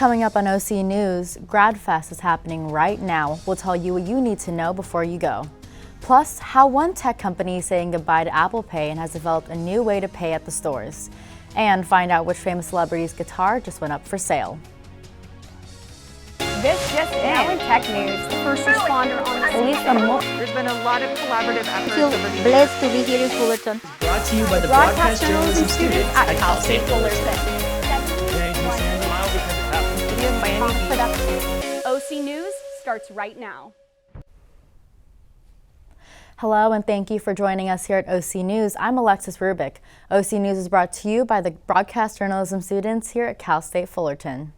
Coming up on OC News, GradFest is happening right now. We'll tell you what you need to know before you go. Plus, how one tech company is saying goodbye to Apple Pay and has developed a new way to pay at the stores. And find out which famous celebrity's guitar just went up for sale. This just now in tech news, the first responder on There's been a lot of collaborative efforts over the years. Blessed to be here in Fullerton. Brought to you by the Broadcast Journalism students at Cal State Fullerton. OC News starts right now. Hello and thank you for joining us here at OC News. I'm Alexis Rubik. OC News is brought to you by the Broadcast Journalism students here at Cal State Fullerton.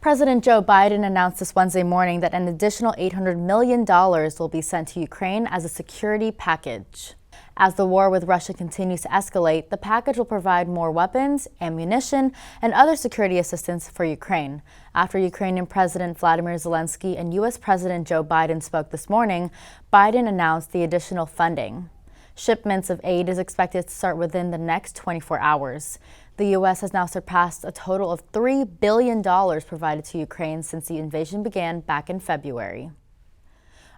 President Joe Biden announced this Wednesday morning that an additional $800 million will be sent to Ukraine as a security package. As the war with Russia continues to escalate, the package will provide more weapons, ammunition, and other security assistance for Ukraine. After Ukrainian President Vladimir Zelensky and U.S. President Joe Biden spoke this morning, Biden announced the additional funding. Shipments of aid is expected to start within the next 24 hours. The U.S. has now surpassed a total of $3 billion provided to Ukraine since the invasion began back in February.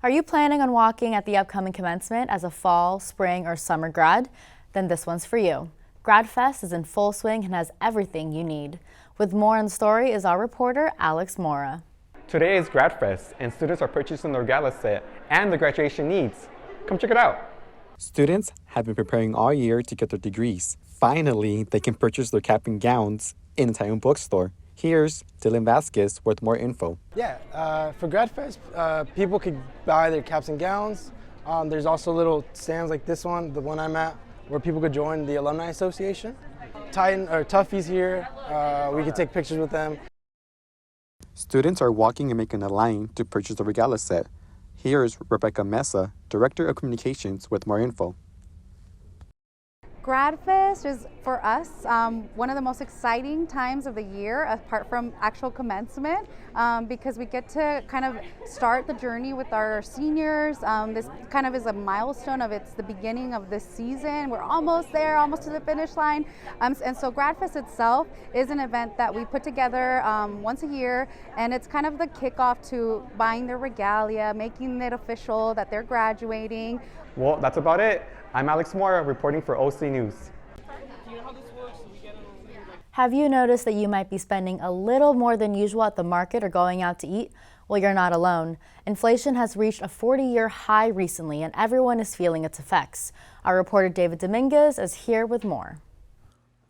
Are you planning on walking at the upcoming commencement as a fall, spring, or summer grad? Then this one's for you. GradFest is in full swing and has everything you need. With more on the story is our reporter, Alex Mora. Today is GradFest, and students are purchasing their gala set and the graduation needs. Come check it out. Students have been preparing all year to get their degrees. Finally, they can purchase their cap and gowns in a Taiwan bookstore. Here's Dylan Vasquez with more info. For GradFest, people could buy their caps and gowns. There's also little stands like this one, the one I'm at, where people could join the Alumni Association. Toughies here, we could take pictures with them. Students are walking and making a line to purchase the regala set. Here's Rebecca Mesa, Director of Communications, with more info. GradFest is, for us, one of the most exciting times of the year, apart from actual commencement, because we get to kind of start the journey with our seniors. This kind of is a milestone of it's the beginning of this season. We're almost there, almost to the finish line. And so GradFest itself is an event that we put together once a year, and it's kind of the kickoff to buying their regalia, making it official that they're graduating. Well, that's about it. I'm Alex Mora reporting for OC News. Have you noticed that you might be spending a little more than usual at the market or going out to eat? Well, you're not alone. Inflation has reached a 40-year high recently, and everyone is feeling its effects. Our reporter David Dominguez is here with more.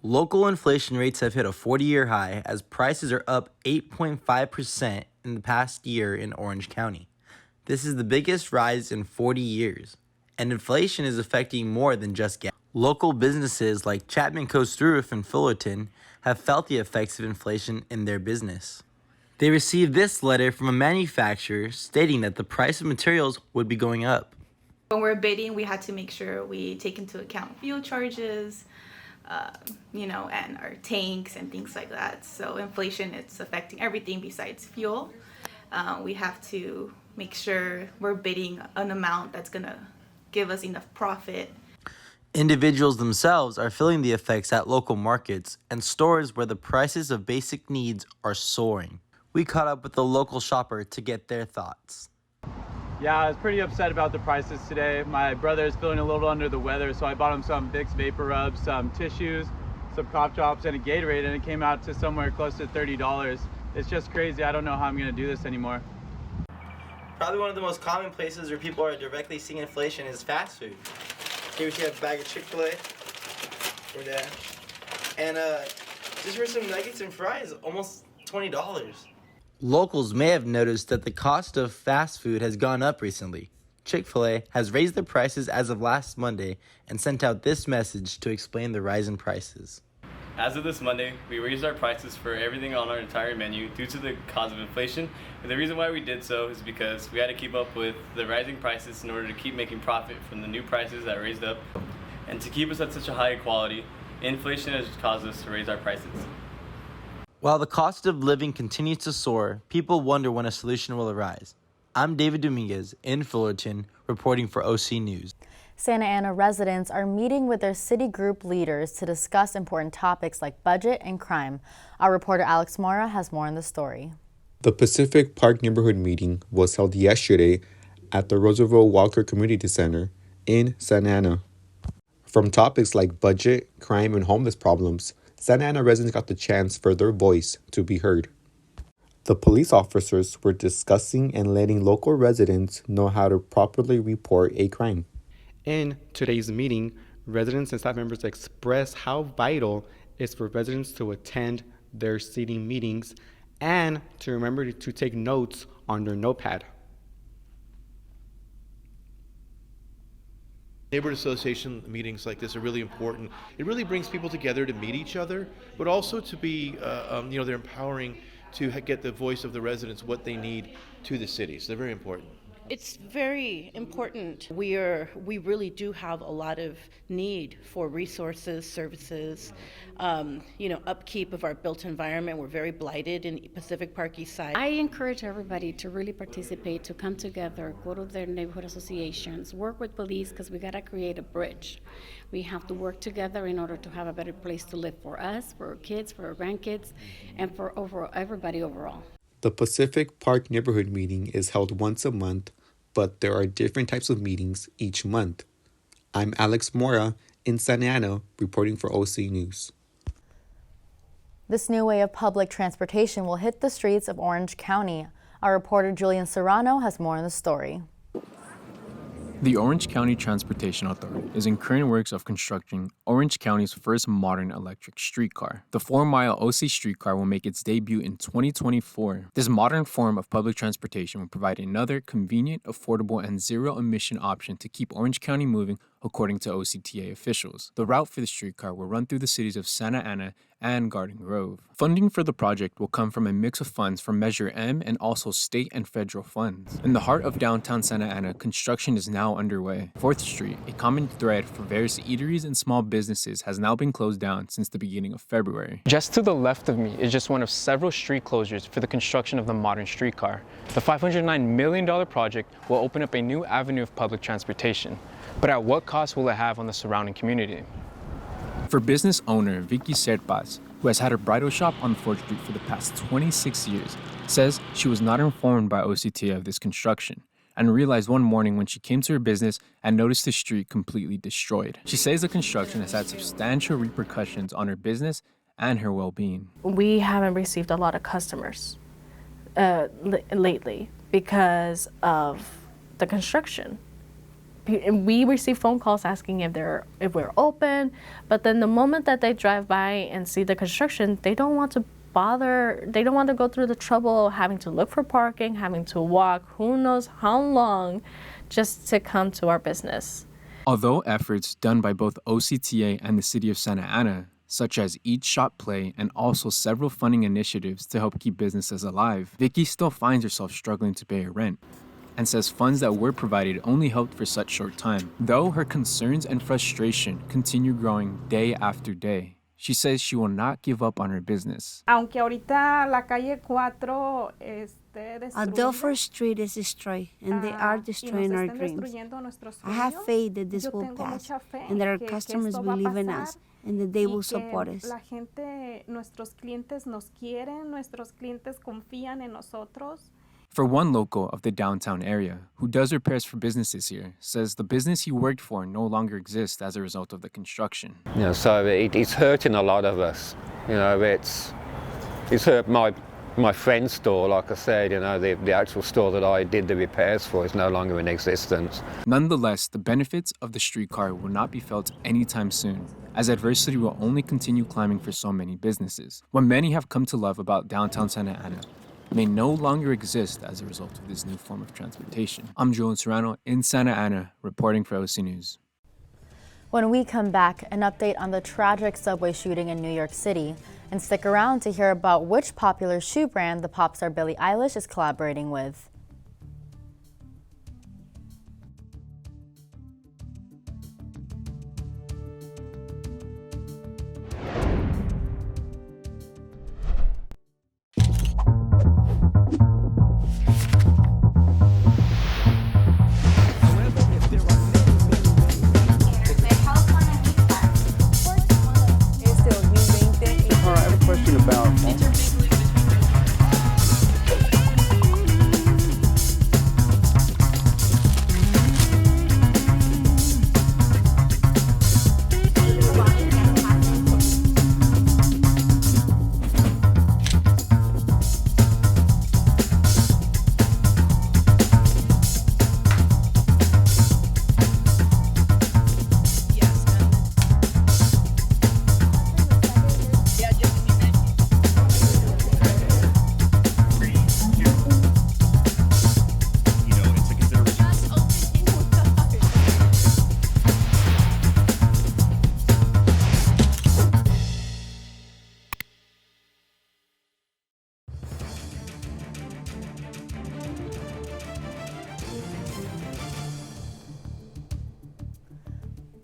Local inflation rates have hit a 40-year high as prices are up 8.5% in the past year in Orange County. This is the biggest rise in 40 years. And inflation is affecting more than just gas. Local businesses like Chapman Coast Roof and Fullerton have felt the effects of inflation in their business. They received this letter from a manufacturer stating that the price of materials would be going up. When we're bidding, we had to make sure we take into account fuel charges, and our tanks and things like that. So inflation, it's affecting everything besides fuel. We have to make sure we're bidding an amount that's gonna give us enough profit. Individuals themselves are feeling the effects at local markets and stores where the prices of basic needs are soaring. We caught up with a local shopper to get their thoughts. Yeah, I was pretty upset about the prices today. My brother is feeling a little under the weather, so I bought him some Vicks Vapor Rubs, some tissues, some cough drops, and a Gatorade, and it came out to somewhere close to $30. It's just crazy. I don't know how I'm gonna do this anymore. Probably one of the most common places where people are directly seeing inflation is fast food. Here we have a bag of Chick-fil-A for that. And just for some nuggets and fries, almost $20. Locals may have noticed that the cost of fast food has gone up recently. Chick-fil-A has raised their prices as of last Monday and sent out this message to explain the rise in prices. As of this Monday, we raised our prices for everything on our entire menu due to the cause of inflation. And the reason why we did so is because we had to keep up with the rising prices in order to keep making profit from the new prices that raised up. And to keep us at such a high quality, inflation has caused us to raise our prices. While the cost of living continues to soar, people wonder when a solution will arise. I'm David Dominguez in Fullerton, reporting for OC News. Santa Ana residents are meeting with their city group leaders to discuss important topics like budget and crime. Our reporter Alex Mora has more on the story. The Pacific Park neighborhood meeting was held yesterday at the Roosevelt Walker Community Center in Santa Ana. From topics like budget, crime, and homeless problems, Santa Ana residents got the chance for their voice to be heard. The police officers were discussing and letting local residents know how to properly report a crime. In today's meeting, residents and staff members expressed how vital it is for residents to attend their city meetings and to remember to take notes on their notepad. Neighborhood association meetings like this are really important. It really brings people together to meet each other, but also to be, they're empowering to get the voice of the residents, what they need to the city. So they're very important. It's very important. We really do have a lot of need for resources, services, upkeep of our built environment. We're very blighted in Pacific Park East Side. I encourage everybody to really participate, to come together, go to their neighborhood associations, work with police, because we got to create a bridge. We have to work together in order to have a better place to live for us, for our kids, for our grandkids, and for everybody overall. The Pacific Park neighborhood meeting is held once a month, but there are different types of meetings each month. I'm Alex Mora in Santa Ana, reporting for OC News. This new way of public transportation will hit the streets of Orange County. Our reporter Julian Serrano has more on the story. The Orange County Transportation Authority is in current works of constructing Orange County's first modern electric streetcar. The 4-mile OC streetcar will make its debut in 2024. This modern form of public transportation will provide another convenient, affordable, and zero-emission option to keep Orange County moving, according to OCTA officials. The route for the streetcar will run through the cities of Santa Ana and Garden Grove. Funding for the project will come from a mix of funds from Measure M and also state and federal funds. In the heart of downtown Santa Ana, construction is now underway. 4th Street, a common thread for various eateries and small businesses, has now been closed down since the beginning of February. Just to the left of me is just one of several street closures for the construction of the modern streetcar. The $509 million project will open up a new avenue of public transportation. But at what cost will it have on the surrounding community? For business owner Vicky Serpas, who has had her bridal shop on 4th Street for the past 26 years, says she was not informed by OCTA of this construction and realized one morning when she came to her business and noticed the street completely destroyed. She says the construction has had substantial repercussions on her business and her well-being. We haven't received a lot of customers lately because of the construction. We receive phone calls asking if we're open, but then the moment that they drive by and see the construction, they don't want to go through the trouble of having to look for parking, having to walk who knows how long just to come to our business. Although efforts done by both OCTA and the city of Santa Ana, such as Eat, Shop, Play, and also several funding initiatives to help keep businesses alive, Vicky still finds herself struggling to pay her rent, and says funds that were provided only helped for such short time. Though her concerns and frustration continue growing day after day, she says she will not give up on her business. Although 4th Street is destroyed and they are destroying our dreams, I have faith that this will pass and that our customers believe in us and that they will support us. For one local of the downtown area, who does repairs for businesses here, says the business he worked for no longer exists as a result of the construction. So it's hurting a lot of us. It's hurt my friend's store, like I said, the actual store that I did the repairs for is no longer in existence. Nonetheless, the benefits of the streetcar will not be felt anytime soon, as adversity will only continue climbing for so many businesses. What many have come to love about downtown Santa Ana may no longer exist as a result of this new form of transportation. I'm Julian Serrano in Santa Ana, reporting for OC News. When we come back, an update on the tragic subway shooting in New York City. And stick around to hear about which popular shoe brand the pop star Billie Eilish is collaborating with.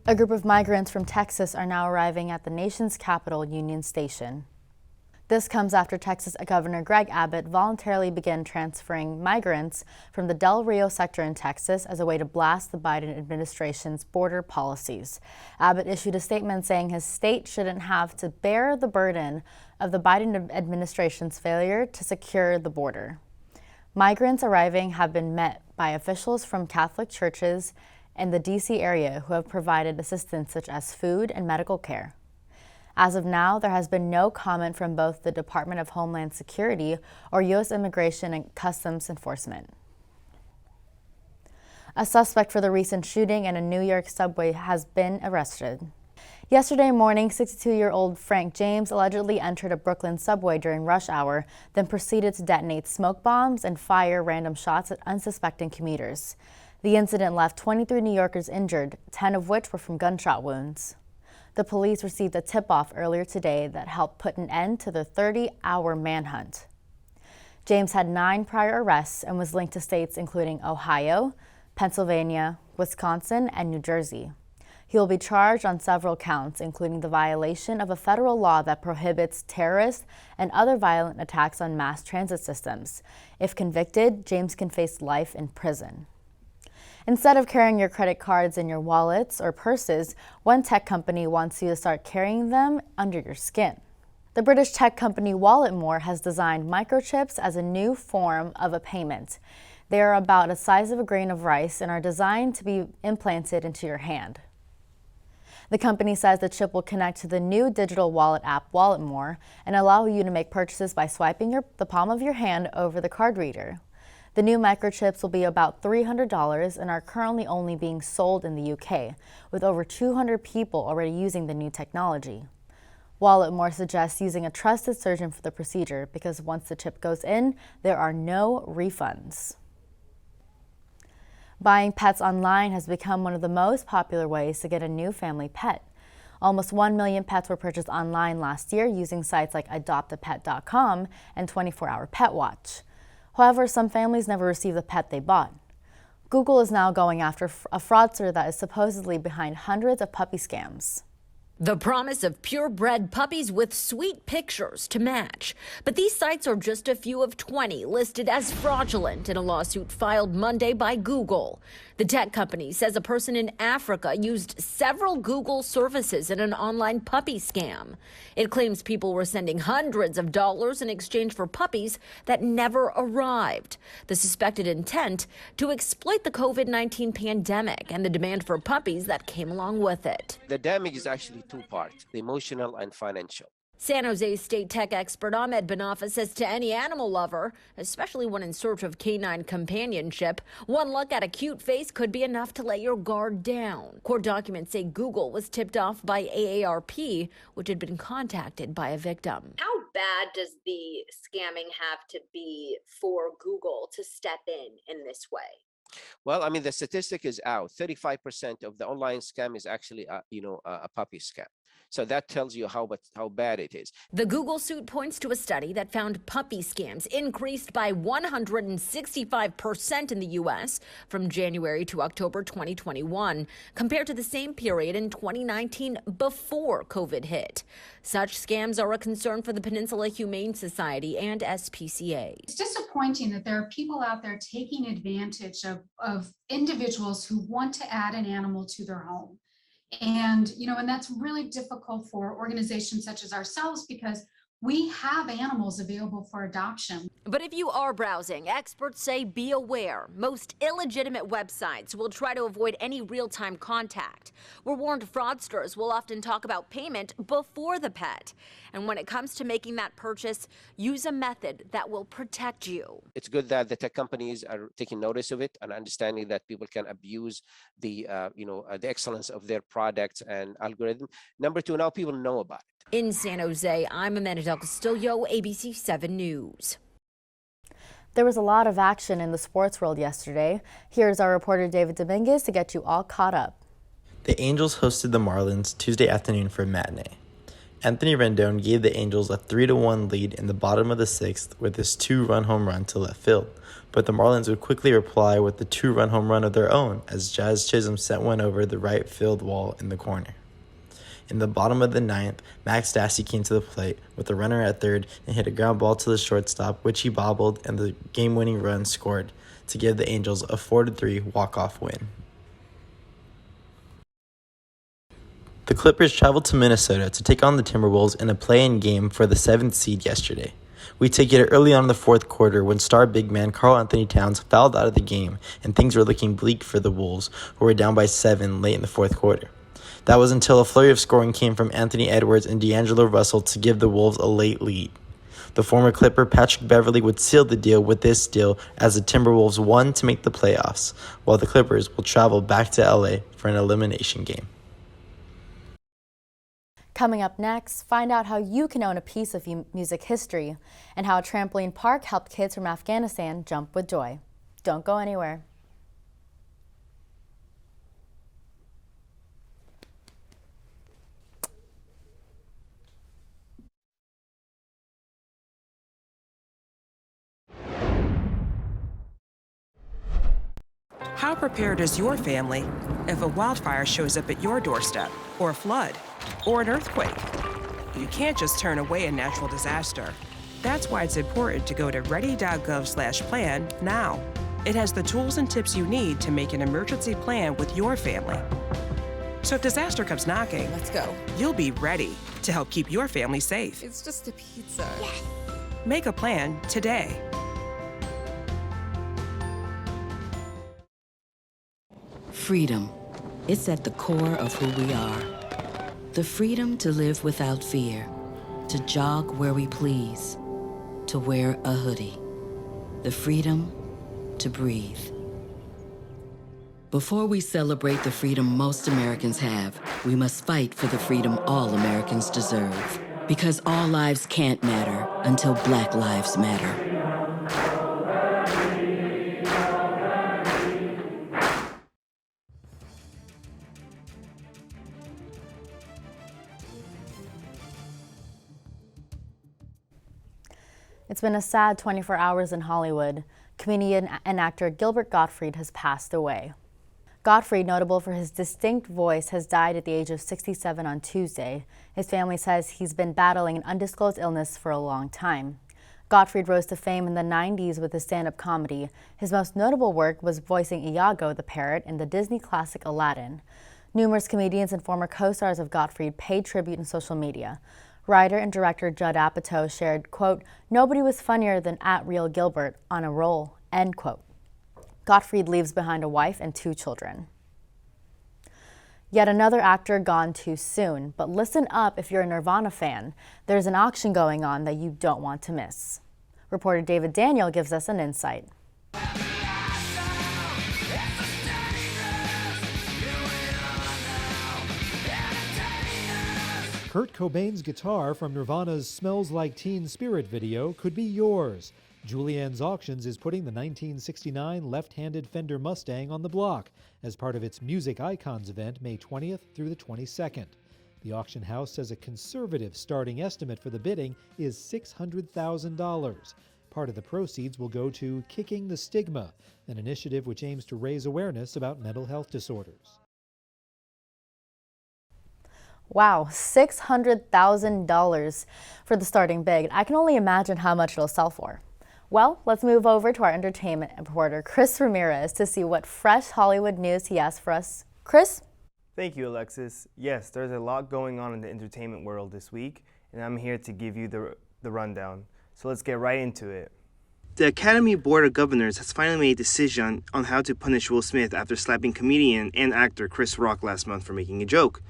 A group of migrants from Texas are now arriving at the nation's capital, Union Station. This comes after Texas Governor Greg Abbott voluntarily began transferring migrants from the Del Rio sector in Texas as a way to blast the Biden administration's border policies. Abbott issued a statement saying his state shouldn't have to bear the burden of the Biden administration's failure to secure the border. Migrants arriving have been met by officials from Catholic churches in the D.C. area who have provided assistance such as food and medical care. As of now, there has been no comment from both the Department of Homeland Security or U.S. Immigration and Customs Enforcement. A suspect for the recent shooting in a New York subway has been arrested. Yesterday morning, 62-year-old Frank James allegedly entered a Brooklyn subway during rush hour, then proceeded to detonate smoke bombs and fire random shots at unsuspecting commuters. The incident left 23 New Yorkers injured, 10 of which were from gunshot wounds. The police received a tip-off earlier today that helped put an end to the 30-hour manhunt. James had 9 prior arrests and was linked to states including Ohio, Pennsylvania, Wisconsin, and New Jersey. He will be charged on several counts, including the violation of a federal law that prohibits terrorist and other violent attacks on mass transit systems. If convicted, James can face life in prison. Instead of carrying your credit cards in your wallets or purses, one tech company wants you to start carrying them under your skin. The British tech company Walletmore has designed microchips as a new form of a payment. They are about the size of a grain of rice and are designed to be implanted into your hand. The company says the chip will connect to the new digital wallet app Walletmore and allow you to make purchases by swiping the palm of your hand over the card reader. The new microchips will be about $300 and are currently only being sold in the UK, with over 200 people already using the new technology. Walletmore suggests using a trusted surgeon for the procedure because once the chip goes in, there are no refunds. Buying pets online has become one of the most popular ways to get a new family pet. Almost 1 million pets were purchased online last year using sites like adoptapet.com and 24-Hour Pet Watch. However, some families never receive the pet they bought. Google is now going after a fraudster that is supposedly behind hundreds of puppy scams. The promise of purebred puppies with sweet pictures to match. But these sites are just a few of 20 listed as fraudulent in a lawsuit filed Monday by Google. The tech company says a person in Africa used several Google services in an online puppy scam. It claims people were sending hundreds of dollars in exchange for puppies that never arrived. The suspected intent to exploit the COVID-19 pandemic and the demand for puppies that came along with it. The damage is actually 2 parts, the emotional and financial. San Jose state tech expert Ahmed Benafa says to any animal lover, especially one in search of canine companionship, one look at a cute face could be enough to let your guard down. Court documents say Google was tipped off by AARP, which had been contacted by a victim. How bad does the scamming have to be for Google to step in this way? Well, I mean, the statistic is out. 35% of the online scam is actually, a puppy scam. So that tells you how bad it is. The Google suit points to a study that found puppy scams increased by 165% in the U.S. from January to October 2021, compared to the same period in 2019 before COVID hit. Such scams are a concern for the Peninsula Humane Society and SPCA. It's disappointing that there are people out there taking advantage of individuals who want to add an animal to their home. And that's really difficult for organizations such as ourselves because we have animals available for adoption. But if you are browsing, experts say be aware. Most illegitimate websites will try to avoid any real-time contact. We're warned fraudsters will often talk about payment before the pet. And when it comes to making that purchase, use a method that will protect you. It's good that the tech companies are taking notice of it and understanding that people can abuse the excellence of their products and algorithm. Number 2, now people know about it. In San Jose, I'm Amanda Del Castillo, ABC 7 News. There was a lot of action in the sports world yesterday. Here's our reporter David Dominguez to get you all caught up. The Angels hosted the Marlins Tuesday afternoon for a matinee. Anthony Rendon gave the Angels a 3-1 lead in the bottom of the 6th with his 2-run home run to left field, but the Marlins would quickly reply with the 2-run home run of their own as Jazz Chisholm sent one over the right field wall in the corner. In the bottom of the 9th, Max Stassi came to the plate with a runner at third and hit a ground ball to the shortstop, which he bobbled, and the game-winning run scored to give the Angels a 4-3 walk-off win. The Clippers traveled to Minnesota to take on the Timberwolves in a play-in game for the 7th seed yesterday. We take it early on in the fourth quarter when star big man Karl Anthony Towns fouled out of the game and things were looking bleak for the Wolves, who were down by 7 late in the fourth quarter. That was until a flurry of scoring came from Anthony Edwards and D'Angelo Russell to give the Wolves a late lead. The former Clipper Patrick Beverley would seal the deal with this steal as the Timberwolves won to make the playoffs, while the Clippers will travel back to LA for an elimination game. Coming up next, find out how you can own a piece of music history and how a trampoline park helped kids from Afghanistan jump with joy. Don't go anywhere. How prepared is your family if a wildfire shows up at your doorstep, or a flood, or an earthquake? You can't just turn away a natural disaster. That's why it's important to go to ready.gov/plan now. It has the tools and tips you need to make an emergency plan with your family. So if disaster comes knocking, let's go. You'll be ready to help keep your family safe. It's just a pizza. Yes. Make a plan today. Freedom. It's at the core of who we are. The freedom to live without fear, to jog where we please, to wear a hoodie. The freedom to breathe. Before we celebrate the freedom most Americans have, we must fight for the freedom all Americans deserve. Because all lives can't matter until Black lives matter. It's been a sad 24 hours in Hollywood. Comedian and actor Gilbert Gottfried has passed away. Gottfried, notable for his distinct voice, has died at the age of 67 on Tuesday. His family says he's been battling an undisclosed illness for a long time. Gottfried rose to fame in the 90s with his stand-up comedy. His most notable work was voicing Iago the parrot in the Disney classic Aladdin. Numerous comedians and former co-stars of Gottfried paid tribute in social media. Writer and director Judd Apatow shared, quote, "Nobody was funnier than @RealGilbert on a roll," end quote. Gottfried leaves behind a wife and 2 children. Yet another actor gone too soon, but listen up if you're a Nirvana fan. There's an auction going on that you don't want to miss. Reporter David Daniel gives us an insight. Kurt Cobain's guitar from Nirvana's Smells Like Teen Spirit video could be yours. Julianne's Auctions is putting the 1969 left-handed Fender Mustang on the block as part of its Music Icons event May 20th through the 22nd. The auction house says a conservative starting estimate for the bidding is $600,000. Part of the proceeds will go to Kicking the Stigma, an initiative which aims to raise awareness about mental health disorders. Wow, $600,000 for the starting bid. I can only imagine how much it'll sell for. Well, let's move over to our entertainment reporter, Chris Ramirez, to see what fresh Hollywood news he has for us. Chris? Thank you, Alexis. Yes, there's a lot going on in the entertainment world this week, and I'm here to give you the rundown. So let's get right into it. The Academy Board of Governors has finally made a decision on how to punish Will Smith after slapping comedian and actor Chris Rock last month for making a joke.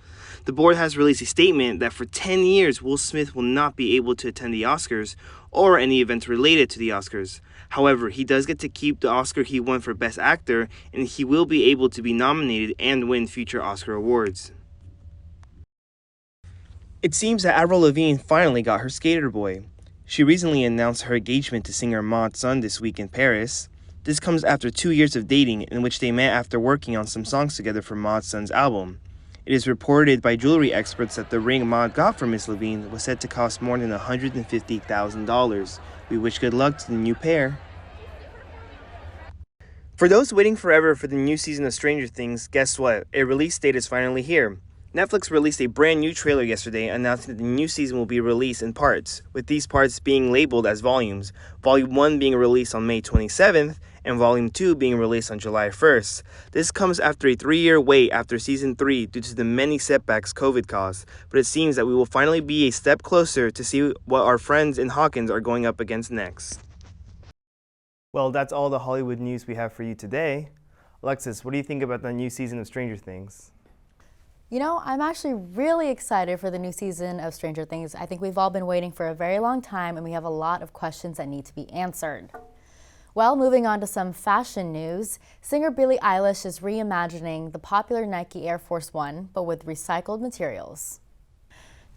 The board has released a statement that for 10 years, Will Smith will not be able to attend the Oscars or any events related to the Oscars. However, he does get to keep the Oscar he won for Best Actor, and he will be able to be nominated and win future Oscar awards. It seems that Avril Lavigne finally got her skater boy. She recently announced her engagement to singer Maud Sun this week in Paris. This comes after 2 years of dating in which they met after working on some songs together for Maud Sun's album. It is reported by jewelry experts that the ring Ahmad got from Miss Levine was said to cost more than $150,000. We wish good luck to the new pair. For those waiting forever for the new season of Stranger Things, guess what? A release date is finally here. Netflix released a brand new trailer yesterday announcing that the new season will be released in parts, with these parts being labeled as volumes, Volume 1 being released on May 27th, and Volume 2 being released on July 1st. This comes after a 3-year wait after Season 3 due to the many setbacks COVID caused, but it seems that we will finally be a step closer to see what our friends in Hawkins are going up against next. Well, that's all the Hollywood news we have for you today. Alexis, what do you think about the new season of Stranger Things? You know, I'm actually really excited for the new season of Stranger Things. I think we've all been waiting for a very long time, and we have a lot of questions that need to be answered. Well, moving on to some fashion news, singer Billie Eilish is reimagining the popular Nike Air Force One, but with recycled materials.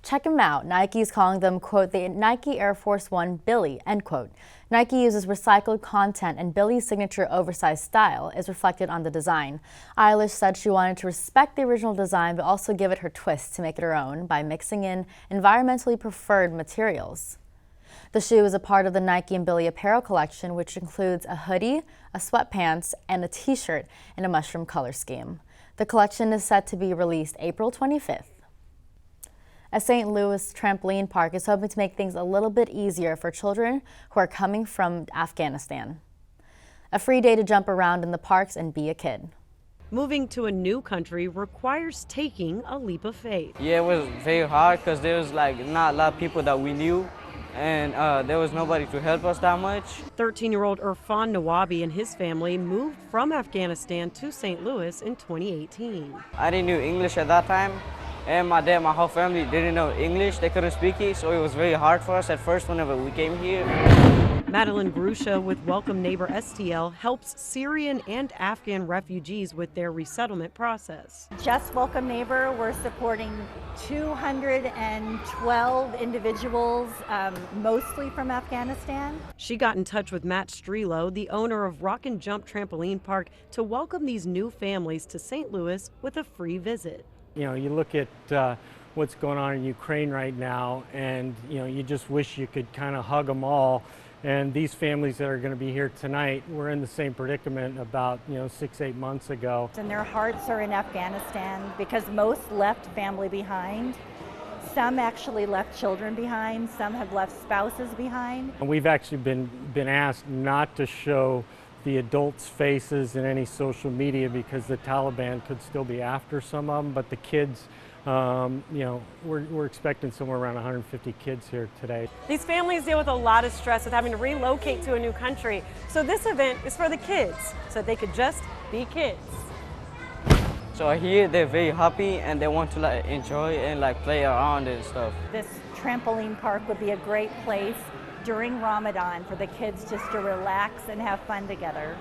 Check them out. Nike is calling them, quote, the Nike Air Force One Billie, end quote. Nike uses recycled content, and Billie's signature oversized style is reflected on the design. Eilish said she wanted to respect the original design, but also give it her twist to make it her own by mixing in environmentally preferred materials. The shoe is a part of the Nike and Billie apparel collection, which includes a hoodie, a sweatpants, and a t-shirt in a mushroom color scheme. The collection is set to be released April 25th. A St. Louis trampoline park is hoping to make things a little bit easier for children who are coming from Afghanistan. A free day to jump around in the parks and be a kid. Moving to a new country requires taking a leap of faith. Yeah, it was very hard because there was not a lot of people that we knew, and there was nobody to help us that much. 13-year-old Irfan Nawabi and his family moved from Afghanistan to St. Louis in 2018. I didn't know English at that time. And my dad, my whole family didn't know English. They couldn't speak it, so it was very hard for us at first whenever we came here. Madeline Grusha with Welcome Neighbor STL helps Syrian and Afghan refugees with their resettlement process. Just Welcome Neighbor, we're supporting 212 individuals, mostly from Afghanistan. She got in touch with Matt Strelo, the owner of Rock and Jump Trampoline Park, to welcome these new families to St. Louis with a free visit. You know, you look at what's going on in Ukraine right now, and you just wish you could kind of hug them all. And these families that are going to be here tonight were in the same predicament about 6-8 months ago. And their hearts are in Afghanistan because most left family behind. Some actually left children behind. Some have left spouses behind. And we've actually been asked not to show the adults' faces in any social media because the Taliban could still be after some of them, but the kids, we're expecting somewhere around 150 kids here today. These families deal with a lot of stress with having to relocate to a new country, so this event is for the kids, so they could just be kids. So here they're very happy and they want to enjoy and play around and stuff. This trampoline park would be a great place during Ramadan for the kids just to relax and have fun together.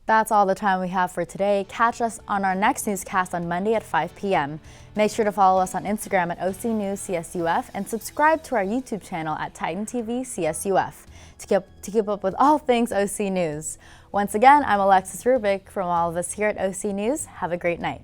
That's all the time we have for today. Catch us on our next newscast on Monday at 5 p.m. Make sure to follow us on Instagram at OC News CSUF and subscribe to our YouTube channel at Titan TV CSUF to keep up with all things OC News. Once again, I'm Alexis Rubik. From all of us here at OC News, have a great night.